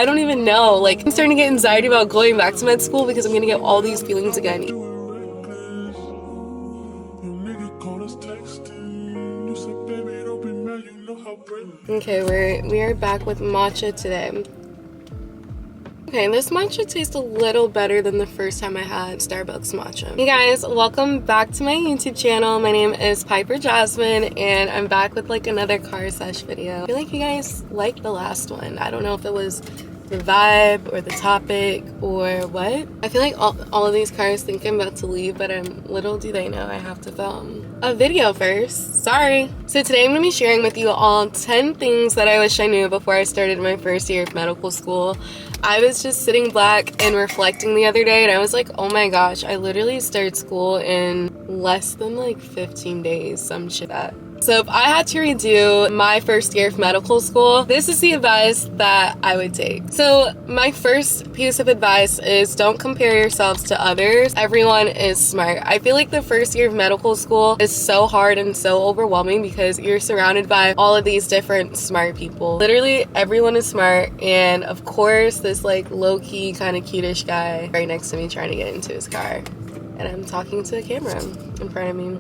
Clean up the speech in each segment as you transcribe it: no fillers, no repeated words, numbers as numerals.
I don't even know. Like, I'm starting to get anxiety about going back to med school because I'm gonna get all these feelings again. Okay, we are back with matcha today. Okay, this matcha tastes a little better than the first time I had Starbucks matcha. Hey guys, welcome back to my YouTube channel. My name is Piper Jasmine, and I'm back with like another car sesh video. I feel like you guys liked the last one. I don't know if it was the vibe or the topic or what. I feel like all of these cars think I'm about to leave, but little do they know I have to film a video first. Sorry. So today I'm going to be sharing with you all 10 things that I wish I knew before I started my first year of medical school. I was just sitting back and reflecting the other day, and I was like, oh my gosh, I literally started school in less than like 15 days, some shit like that. So if I had to redo my first year of medical school, this is the advice that I would take. So my first piece of advice is don't compare yourselves to others. Everyone is smart. I feel like the first year of medical school is so hard and so overwhelming because you're surrounded by all of these different smart people. Literally everyone is smart, and of course this like low-key kind of cutish guy right next to me trying to get into his car, and I'm talking to a camera in front of me.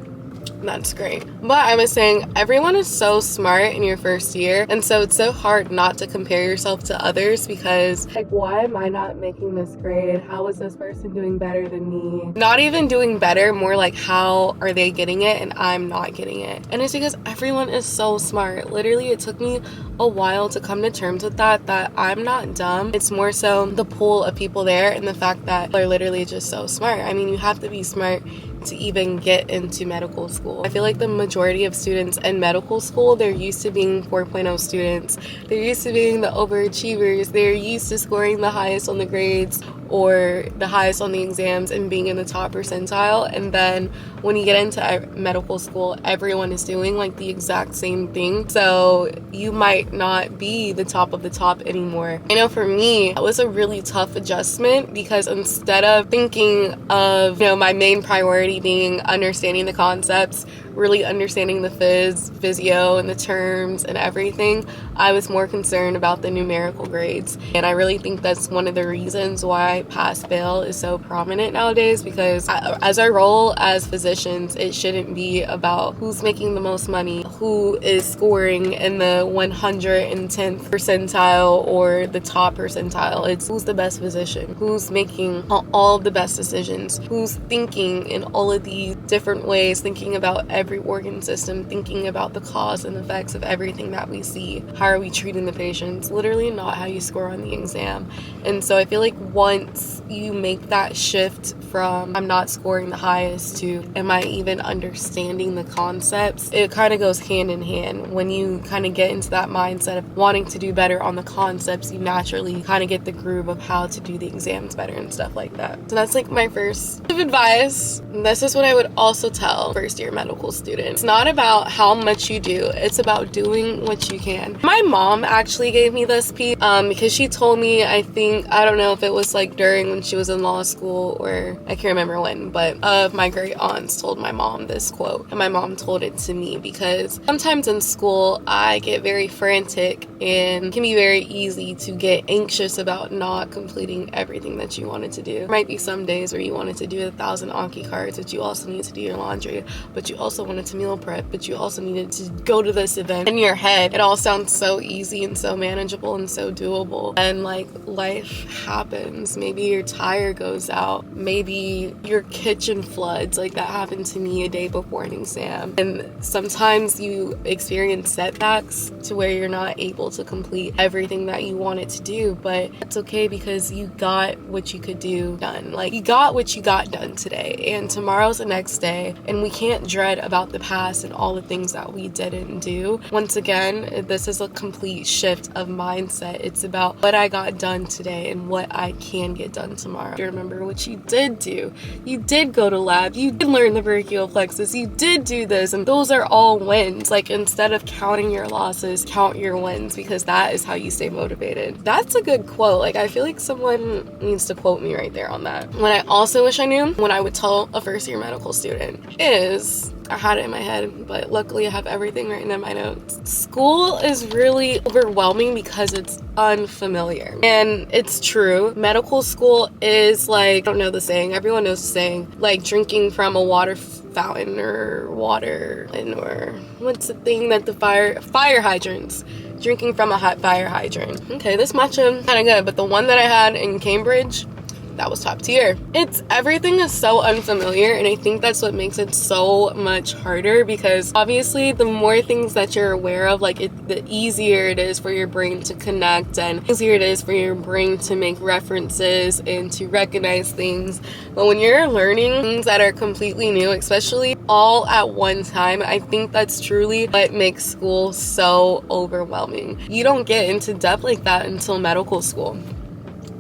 That's great. But I was saying everyone is so smart in your first year, and so it's so hard not to compare yourself to others because like, why am I not making this grade? How is this person doing better than me? Not even doing better, more like how are they getting it and I'm not getting it? And it's because everyone is so smart. Literally it took me a while to come to terms with that I'm not dumb. It's more so the pool of people there and the fact that they're literally just so smart. I mean, you have to be smart to even get into medical school. I feel like the majority of students in medical school, they're used to being 4.0 students. They're used to being the overachievers. They're used to scoring the highest on the grades or the highest on the exams and being in the top percentile. And then when you get into medical school, everyone is doing like the exact same thing. So you might not be the top of the top anymore. I know for me, it was a really tough adjustment because instead of thinking of, my main priority being understanding the concepts, really understanding the physio and the terms and everything, I was more concerned about the numerical grades. And I really think that's one of the reasons why pass-fail is so prominent nowadays, because as our role as physicians, it shouldn't be about who's making the most money, who is scoring in the 110th percentile or the top percentile. It's who's the best physician, who's making all of the best decisions, who's thinking in all of these different ways, thinking about every organ system, thinking about the cause and effects of everything that we see. How are we treating the patients? Literally not how you score on the exam. And so I feel like once you make that shift from I'm not scoring the highest to am I even understanding the concepts, it kind of goes hand in hand. When you kind of get into that mindset of wanting to do better on the concepts, you naturally kind of get the groove of how to do the exams better and stuff like that. So that's like my first bit of advice. This is what I would also tell first year medical students. It's not about how much you do, it's about doing what you can. My mom actually gave me this piece because she told me, I don't know if it was like during when she was in law school or I can't remember when, but my great aunts told my mom this quote, and my mom told it to me because sometimes in school I get very frantic and it can be very easy to get anxious about not completing everything that you wanted to do. There might be some days where you wanted to do 1,000 Anki cards, but you also need to do your laundry, but you also wanted to meal prep, but you also needed to go to this event. In your head, it all sounds so easy and so manageable and so doable. And like life happens. Maybe your tire goes out. Maybe your kitchen floods. Like that happened to me a day before an exam. And sometimes you experience setbacks to where you're not able to complete everything that you wanted to do, but it's okay because you got what you could do done. Like you got what you got done today, and tomorrow's the next day, and we can't dread about the past and all the things that we didn't do. Once again, this is a complete shift of mindset. It's about what I got done today and what I can get done tomorrow. You remember what you did do. You did go to lab. You did learn the brachial plexus. You did do this, and those are all wins. Like instead of counting your losses, count your wins, because that is how you stay motivated. That's a good quote. Like I feel like someone needs to quote me right there on that. What I also wish I knew, what I would tell a first year medical student is I had it in my head, but luckily I have everything written in my notes. School is really overwhelming because it's unfamiliar. And it's true. Medical school is like, I don't know the saying, everyone knows the saying, like drinking from a water fountain or water, or what's the thing that the fire hydrants. Drinking from a hot fire hydrant. Okay, this matcha kind of good, but the one that I had in Cambridge, that was top tier. Everything is so unfamiliar, and I think that's what makes it so much harder, because obviously the more things that you're aware of, like the easier it is for your brain to connect, and easier it is for your brain to make references and to recognize things. But when you're learning things that are completely new, especially all at one time, I think that's truly what makes school so overwhelming. You don't get into depth like that until medical school.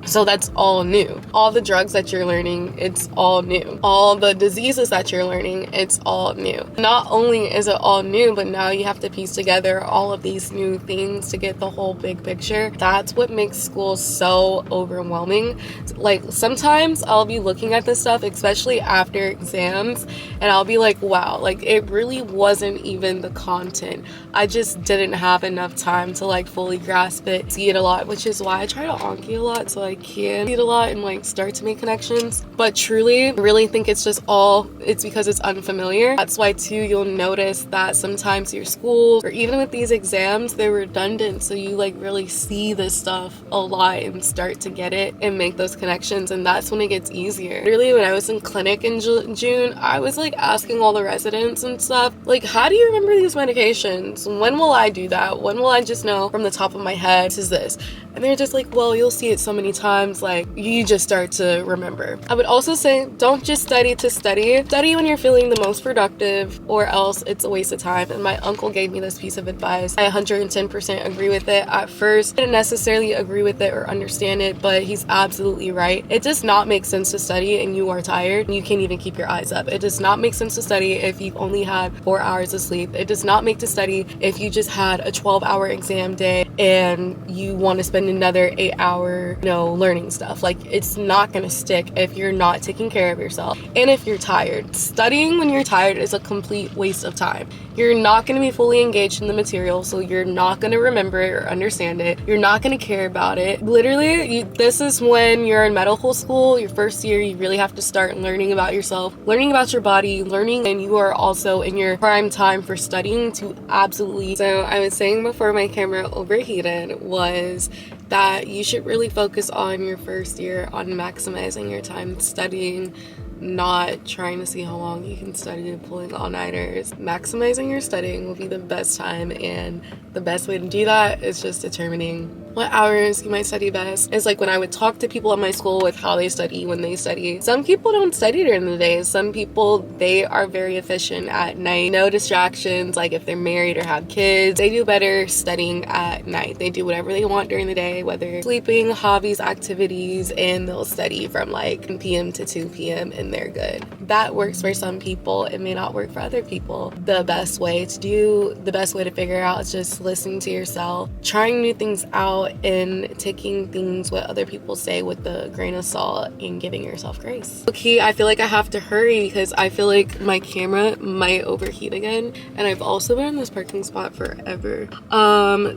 So that's all new. All the drugs that you're learning, it's all new. All the diseases that you're learning, it's all new. Not only is it all new, but now you have to piece together all of these new things to get the whole big picture. That's what makes school so overwhelming. Like sometimes I'll be looking at this stuff, especially after exams, and I'll be like, wow, like it really wasn't even the content. I just didn't have enough time to like fully grasp it, see it a lot, which is why I try to Anki a lot, so I can read a lot and like start to make connections. But truly, I really think it's because it's unfamiliar. That's why too, you'll notice that sometimes your schools, or even with these exams, they're redundant, so you like really see this stuff a lot and start to get it and make those connections, and that's when it gets easier. Literally, when I was in clinic in June, I was like asking all the residents and stuff, like, how do you remember these medications? When will I do that? When will I just know from the top of my head, this is this? And they're just like, well, you'll see it so many times, like you just start to remember. I would also say, don't just study to study. Study when you're feeling the most productive, or else it's a waste of time. And my uncle gave me this piece of advice. I 110% agree with it. At first, I didn't necessarily agree with it or understand it, but he's absolutely right. It does not make sense to study and you are tired and you can't even keep your eyes up. It does not make sense to study if you've only had 4 hours of sleep. It does not make to study if you just had a 12-hour exam day and you want to spend another 8-hour, learning stuff. Like, it's not gonna stick if you're not taking care of yourself and if you're tired. Studying when you're tired is a complete waste of time. You're not gonna be fully engaged in the material, so you're not gonna remember it or understand it. You're not gonna care about it. Literally, this is when you're in medical school, your first year, you really have to start learning about yourself, learning about your body, and you are also in your prime time for studying to absolutely. So I was saying before my camera overheated was that you should really focus on your first year on maximizing your time studying, not trying to see how long you can study and pulling all-nighters. Maximizing your studying will be the best time, and the best way to do that is just determining what hours you might study best. It's like when I would talk to people at my school with how they study, when they study. Some people don't study during the day. Some people, they are very efficient at night. No distractions, like if they're married or have kids, they do better studying at night. They do whatever they want during the day, whether sleeping, hobbies, activities, and they'll study from like 1 p.m. to 2 p.m. and they're good. That works for some people. It may not work for other people. The best way to figure out is just listening to yourself, trying new things out, and taking things what other people say with a grain of salt and giving yourself grace. Okay, I feel like I have to hurry because I feel like my camera might overheat again, and I've also been in this parking spot forever.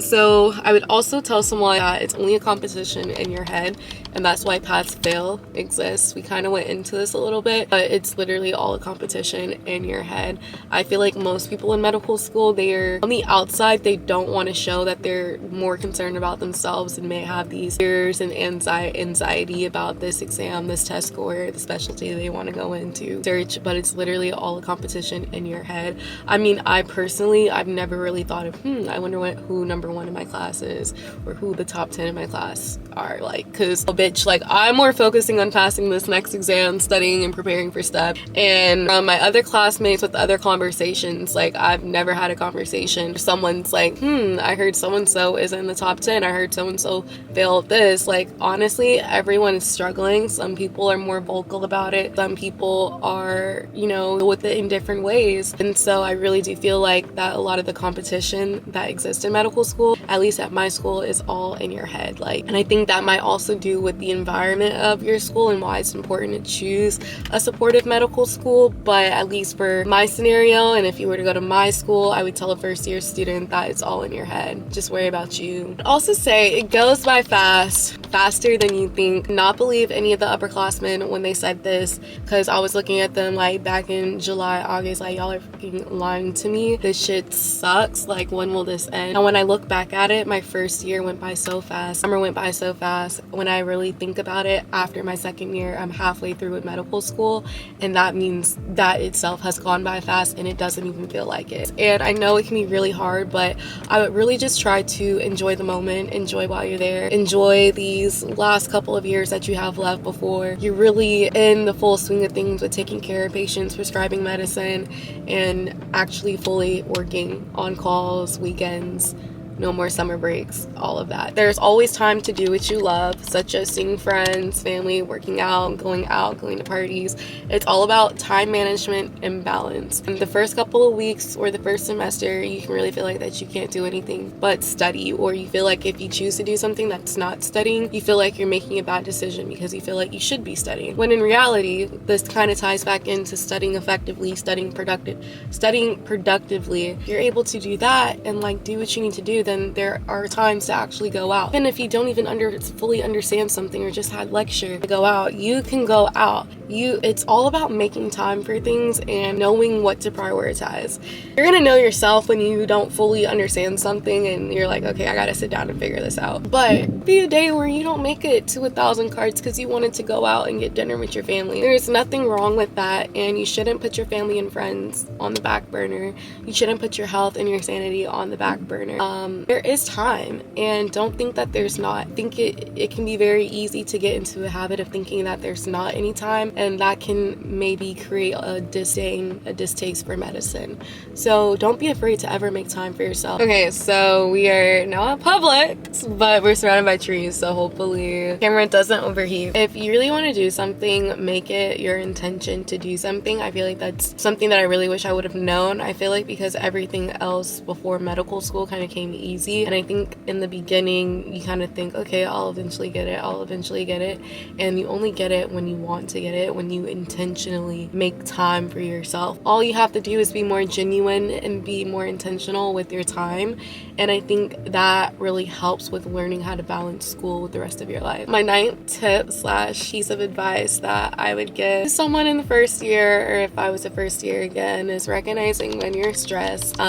So I would also tell someone that it's only a competition in your head, and that's why pass fail exists. We kind of went into this a little bit, but it's literally all a competition in your head. I feel like most people in medical school, they're on the outside, they don't want to show that they're more concerned about themselves and may have these fears and anxiety about this exam, this test score, the specialty they want to go into search, but it's literally all a competition in your head. I mean, I've never really thought of, I wonder who number 1 in my class is, or who the top 10 in my class are, like, because like I'm more focusing on passing this next exam, studying and preparing for stuff. And my other classmates with other conversations, like I've never had a conversation. Someone's like, I heard so-and-so is in the top 10. I heard heard so-and-so failed this. Like, honestly, everyone is struggling. Some people are more vocal about it. Some people are, you know, with it in different ways. And so I really do feel like that a lot of the competition that exists in medical school, at least at my school, is all in your head. Like, and I think that might also do with the environment of your school and why it's important to choose a supportive medical school. But at least for my scenario, and if you were to go to my school, I would tell a first year student that it's all in your head. Just worry about you. I'd also say it goes by fast, faster than you think. Not believe any of the upperclassmen when they said this, because I was looking at them like back in July, August, like, y'all are freaking lying to me. This shit sucks. Like, when will this end? And when I look back at it, my first year went by so fast. Summer went by so fast. When I really think about it, after my second year, I'm halfway through with medical school, and that means that itself has gone by fast, and it doesn't even feel like it. And I know it can be really hard, but I would really just try to enjoy the moment, enjoy while you're there, enjoy these last couple of years that you have left before you're really in the full swing of things with taking care of patients, prescribing medicine, and actually fully working on calls, weekends, no more summer breaks, all of that. There's always time to do what you love, such as seeing friends, family, working out, going to parties. It's all about time management and balance. And the first couple of weeks or the first semester, you can really feel like that you can't do anything but study, or you feel like if you choose to do something that's not studying, you feel like you're making a bad decision because you feel like you should be studying. When in reality, this kind of ties back into studying effectively, studying productively. If you're able to do that and like do what you need to do, then there are times to actually go out. And if you don't even fully understand something or just had lecture to go out, you can go out. It's all about making time for things and knowing what to prioritize. You're gonna know yourself when you don't fully understand something and you're like, okay, I gotta sit down and figure this out. But be a day where you don't make it to 1,000 cards because you wanted to go out and get dinner with your family. There's nothing wrong with that, and you shouldn't put your family and friends on the back burner. You shouldn't put your health and your sanity on the back burner. There is time, and don't think that there's not. I think it can be very easy to get into a habit of thinking that there's not any time, and that can maybe create a distaste for medicine. So don't be afraid to ever make time for yourself. Okay, so we are now at Publix, but we're surrounded by trees, so hopefully the camera doesn't overheat. If you really want to do something, make it your intention to do something. I feel like that's something that I really wish I would have known. I feel like because everything else before medical school kind of came easy, and I think in the beginning you kind of think, okay, I'll eventually get it, and you only get it when you want to get it, when you intentionally make time for yourself. All you have to do is be more genuine and be more intentional with your time, and I think that really helps with learning how to balance school with the rest of your life. My 9th tip / piece of advice that I would give to someone in the first year, or if I was a first year again, is recognizing when you're stressed.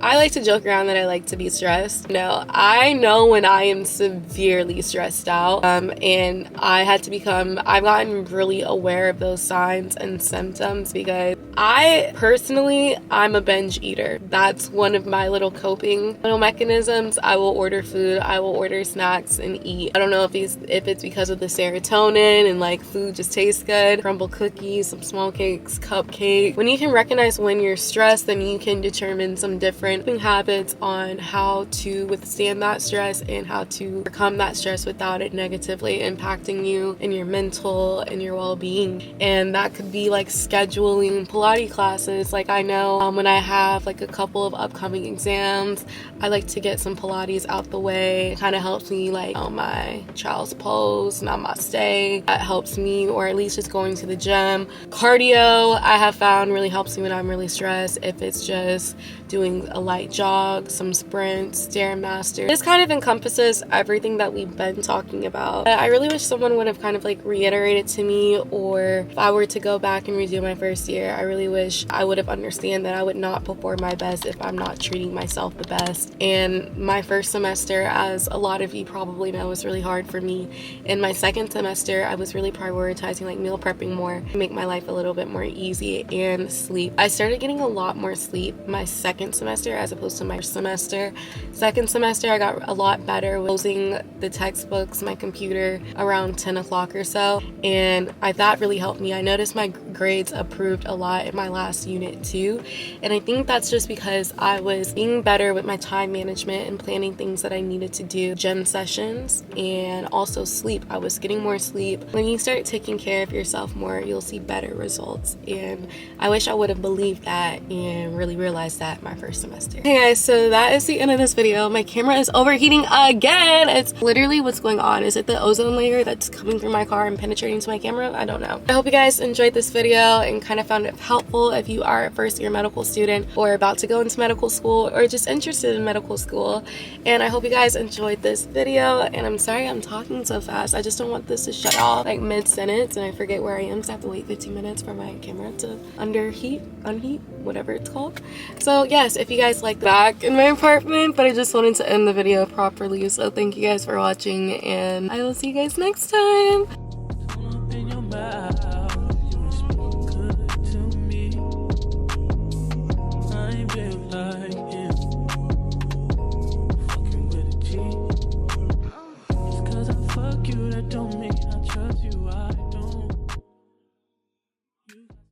I like to joke around that I like to be stressed. No, I know when I am severely stressed out, and I've gotten really aware of those signs and symptoms because I'm a binge eater. That's one of my little coping mechanisms. I will order food, I will order snacks and eat. I don't know if it's because of the serotonin and like food just tastes good. Crumble cookies, some small cakes, cupcake. When you can recognize when you're stressed, then you can determine some different habits on how to withstand that stress and how to overcome that stress without it negatively impacting you and your mental and your well-being. And that could be like scheduling Pilates classes. Like, I know when I have like a couple of upcoming exams, I like to get some Pilates out the way. It kind of helps me like on my child's pose, namaste. That helps me, or at least just going to the gym. Cardio, I have found, really helps me when I'm really stressed. If it's just doing a light jog, some sprints, Stairmaster. This kind of encompasses everything that we've been talking about. I really wish someone would have kind of like reiterated to me, or if I were to go back and redo my first year, I really wish I would have understood that I would not perform my best if I'm not treating myself the best. And my first semester, as a lot of you probably know, was really hard for me. In my second semester, I was really prioritizing like meal prepping more to make my life a little bit more easy, and sleep. I started getting a lot more sleep my second second semester as opposed to my first semester. Second semester, I got a lot better with closing the textbooks, my computer around 10 o'clock or so, and that really helped me. I noticed my grades improved a lot in my last unit too, and I think that's just because I was being better with my time management and planning things that I needed to do, gym sessions, and also sleep. I was getting more sleep. When you start taking care of yourself more, you'll see better results, and I wish I would have believed that and really realized that my first semester. Hey guys, so that is the end of this video. My camera is overheating again. It's literally what's going on. Is it the ozone layer that's coming through my car and penetrating to my camera? I don't know. I hope you guys enjoyed this video and kind of found it helpful if you are a first-year medical student or about to go into medical school or just interested in medical school. And I hope you guys enjoyed this video, and I'm sorry I'm talking so fast. I just don't want this to shut off like mid-sentence and I forget where I am because I have to wait 15 minutes for my camera to unheat, whatever it's called. So yes, if you guys like back in my apartment, but I just wanted to end the video properly, so thank you guys for watching, and I will see you guys next time.